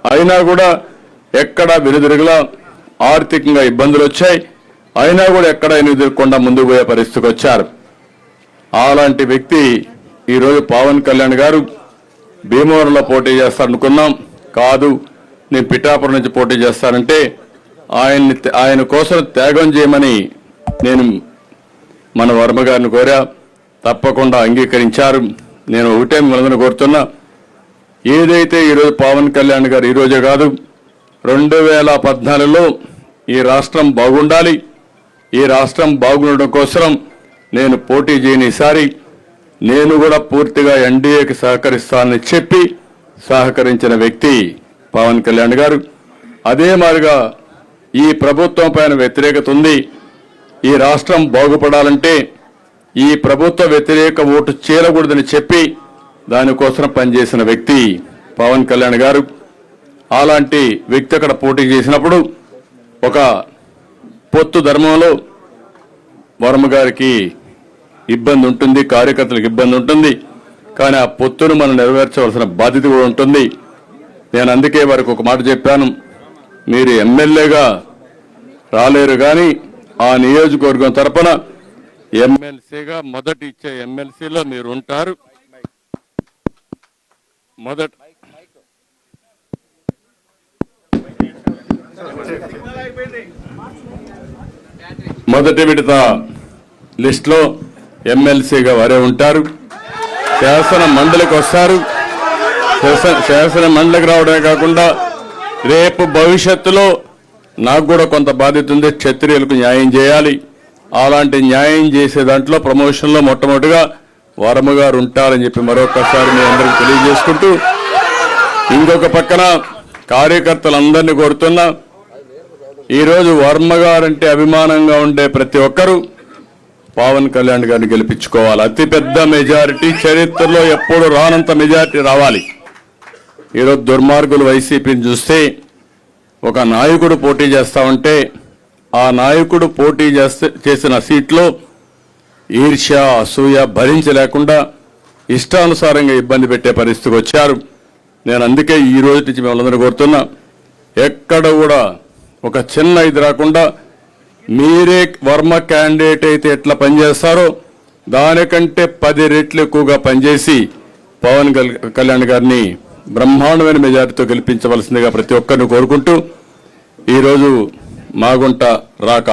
అయినా కూడా ఎక్కడ వెనుదిరగలా, ఆర్థికంగా ఇబ్బందులు వచ్చాయి. అయినా కూడా ఎక్కడ వెనుదిరగకుండా ముందుకు పోయే పరిస్థితికి వచ్చారు. అలాంటి వ్యక్తి ఈరోజు పవన్ కళ్యాణ్ గారు భీమవరంలో పోటీ చేస్తారనుకున్నాం. కాదు, నేను పిఠాపురం నుంచి పోటీ చేస్తానంటే ఆయన కోసం త్యాగం చేయమని నేను మన వర్మ గారిని కోరా. తప్పకుండా అంగీకరించారు. నేను ఒకటే మిమ్మల్ని కోరుతున్నా, ఏదైతే ఈరోజు పవన్ కళ్యాణ్ గారు ఈరోజే కాదు 2014లో ఈ రాష్ట్రం బాగుండాలి, ఈ రాష్ట్రం బాగుండడం కోసం నేను పోటీ చేయని ఈసారి నేను కూడా పూర్తిగా ఎన్డీఏకి సహకరిస్తానని చెప్పి సహకరించిన వ్యక్తి పవన్ కళ్యాణ్ గారు. అదే మాదిరిగా ఈ ప్రభుత్వం పైన వ్యతిరేకత ఉంది. ఈ రాష్ట్రం బాగుపడాలంటే ఈ ప్రభుత్వ వ్యతిరేక ఓటు చేరకూడదని చెప్పి దానికోసం పనిచేసిన వ్యక్తి పవన్ కళ్యాణ్ గారు. అలాంటి వ్యక్తి అక్కడ పోటీ చేసినప్పుడు ఒక పొత్తు ధర్మంలో వర్మ గారికి ఇబ్బంది ఉంటుంది, కార్యకర్తలకు ఇబ్బంది ఉంటుంది. కానీ ఆ పొత్తును మనం నెరవేర్చవలసిన బాధ్యత కూడా ఉంటుంది. నేను అందుకే వారికి ఒక మాట చెప్పాను, మీరు ఎమ్మెల్యేగా రాలేరు కానీ ఆ నియోజకవర్గం తరపున ఎమ్మెల్సీగా మొదటి ఇచ్చే ఎమ్మెల్సీలో మీరు ఉంటారు. మొదటి విడత లిస్టులో ఎమ్మెల్సీగా వారే ఉంటారు. శాసన మండలికి వస్తారు. శాసన మండలికి రావడమే కాకుండా రేపు భవిష్యత్తులో నాకు కూడా కొంత బాధ్యత ఉంది, క్షత్రియులకు న్యాయం చేయాలి. అలాంటి న్యాయం చేసే దాంట్లో ప్రమోషన్లో మొట్టమొదటిగా వర్మ గారు ఉంటారని చెప్పి మరొకసారి మీ అందరికీ తెలియజేసుకుంటూ, ఇంకొక పక్కన కార్యకర్తలందరినీ కోరుతున్నా, ఈరోజు వర్మ గారంటే అభిమానంగా ఉండే ప్రతి ఒక్కరూ పవన్ కళ్యాణ్ గారిని గెలిపించుకోవాలి. అతిపెద్ద మెజారిటీ, చరిత్రలో ఎప్పుడు రానంత మెజారిటీ రావాలి. ఈరోజు దుర్మార్గులు వైసీపీని చూస్తే ఒక నాయకుడు పోటీ చేస్తా ఉంటే ఆ నాయకుడు పోటీ చేసిన సీట్లో ఈర్ష్య, అసూయ భరించలేకుండా ఇష్టానుసారంగా ఇబ్బంది పెట్టే పరిస్థితికి వచ్చారు. నేను అందుకే ఈ రోజు నుంచి మిమ్మల్ని కోరుతున్నా, ఎక్కడ కూడా ఒక చిన్న ఇది రాకుండా మీరే వర్మ క్యాండిడేట్ అయితే ఎట్లా పనిచేస్తారో దానికంటే 10 రెట్లు ఎక్కువగా పనిచేసి పవన్ కళ్యాణ్ గారిని బ్రహ్మాండమైన మెజారిటీతో గెలిపించవలసిందిగా ప్రతి ఒక్కరిని కోరుకుంటూ, ఈరోజు మాగుంట రాక